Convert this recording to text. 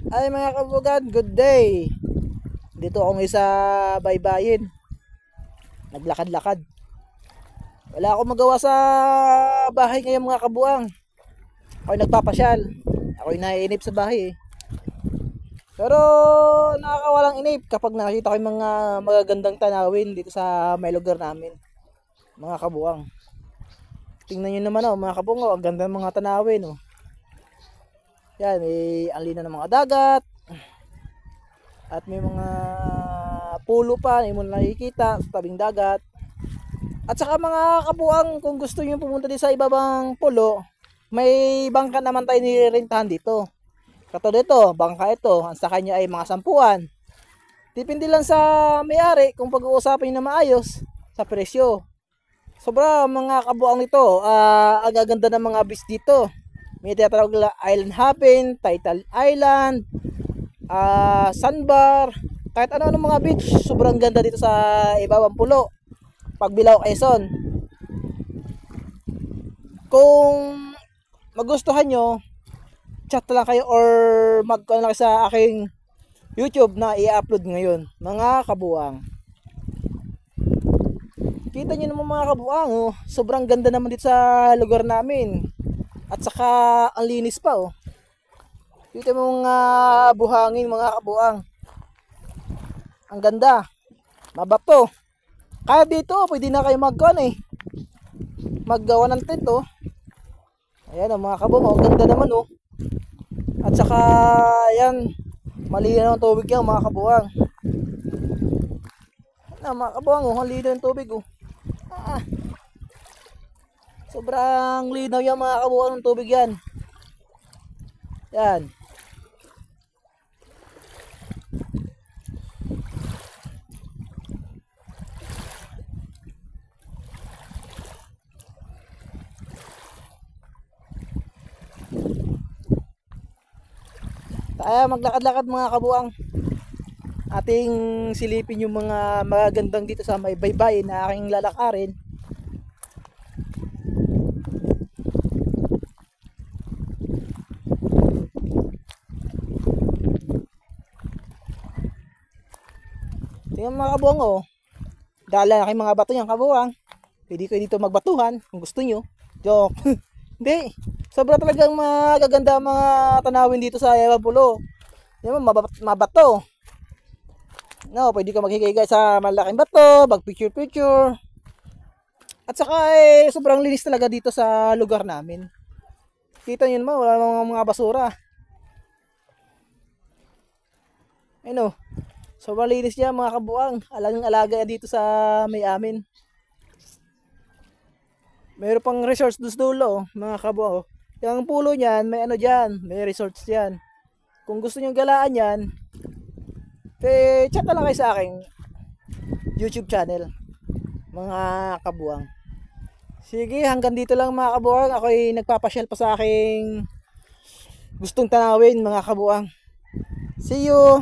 Ay mga kabugan, good day. Dito ako ngayon sa baybayin. Naglakad-lakad. Wala akong magawa sa bahay ngayon mga kabuang. Ako'y nagpapasyal. Ako'y naiinip sa bahay eh. Pero nakakawalang inip kapag nakita ko yung mga magagandang tanawin dito sa may lugar namin. Mga kabuang. Tingnan nyo naman oh, mga kabuang, ang ganda ng mga tanawin oh. Yan, ang lino ng mga dagat. At may mga pulo pa, hindi mo nakikita sa tabing dagat. At saka mga kabuang, kung gusto nyo pumunta din sa ibabang pulo, may bangka naman tayo nirentahan dito. Katulad ito, bangka ito, ang sa kanya ay mga 10. Depende lang sa may-ari kung pag-uusapan nyo na maayos sa presyo. Sobra mga kabuang nito, ang gaganda ng mga beach dito. May tinatawag na Island Hopping, Title Island, Sandbar, kahit ano mga beach, sobrang ganda dito sa ibabang pulo. Pagbilao Quezon. Kung magustuhan nyo, chat lang kayo or mag-ano lang sa aking YouTube na i-upload ngayon, mga kabuang. Kita nyo naman mga kabuang, oh, sobrang ganda naman dito sa lugar namin. At saka ang linis pa oh. Dito mga buhangin mga kabuang. Ang ganda. Mabato. Kaya dito pwede na kayo maggawa ng tent oh. Ayan oh, mga kabuang, ang ganda naman oh. At saka ayan, malinaw ang tubig yan mga kabuang. Ayan mga kabuang oh, malinaw ang tubig oh. Sobrang linaw yan mga kabuang ng tubig yan. Yan. Tayo maglakad-lakad mga kabuang. Ating silipin yung mga magagandang dito sa may baybayin na aking lalakarin. Tingnan mga kabuang oh. Dala na kayong mga bato niyang kabuang. Pwede kayo dito magbatuhan kung gusto nyo. Joke. Hindi. Sobra talagang magaganda mga tanawin dito sa Pulo. Yan mo, mabato. No, pwede ka maghigay sa malaking bato, mag picture. At saka sobrang linis talaga dito sa lugar namin. Kita nyo naman, wala mga basura. Ayun oh. Sobrang linis niya mga kabuang. Alagang-alaga dito sa may amin. Mayroon pang resorts dulo mga kabuang. Yung pulo niyan, may ano diyan, may resorts diyan. Kung gusto niyo galaan yan, chat na lang kayo sa aking YouTube channel, mga kabuang. Sige, hanggang dito lang mga kabuang. Ako'y nagpapasyal pa sa aking gustong tanawin mga kabuang. See you!